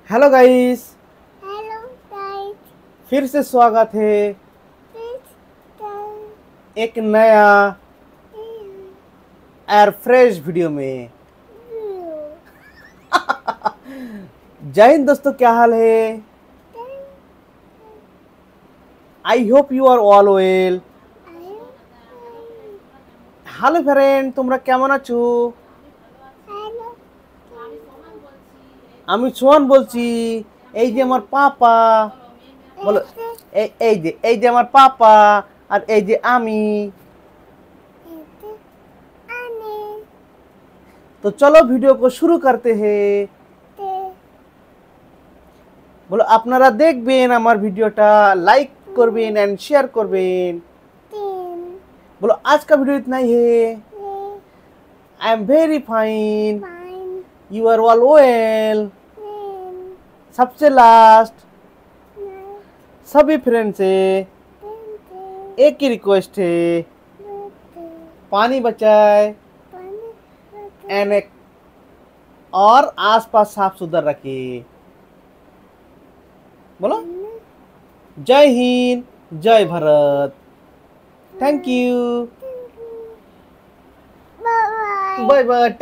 Hello guys. Hello guys. फिर से स्वागत है प्लीज टेल एक नया एयर फ्रेश वीडियो में। यू जय हिंद दोस्तों, क्या हाल है? I hope you are all well. Hello friend, তোমরা কেমন আছো? हेलो আমি সোহান বলছি। এই যে আমার পাপা। বলো, ऐसे এই যে আমার পাপা। আর এই যে আমি। ऐसे आने तो चलो वीडियो को शुरू करते हैं। ते বলো, আপনারা দেখবেন আমার ভিডিওটা, লাইক করবেন এন্ড শেয়াर করবেন। तीन बोलो, आज का वीडियो इतना ही है। Way I am very fine. Fine you are all well. When सबसे लास्ट नाइट सभी फ्रेंड से टेंटे एक ही रिक्वेस्ट है, लोटे पानी बचाए पानी एंड बटे और आसपास साफ सुथरा रखिए। बोलो, जय हिंद, जय Bharat. Thank you. Bye bye bye bye.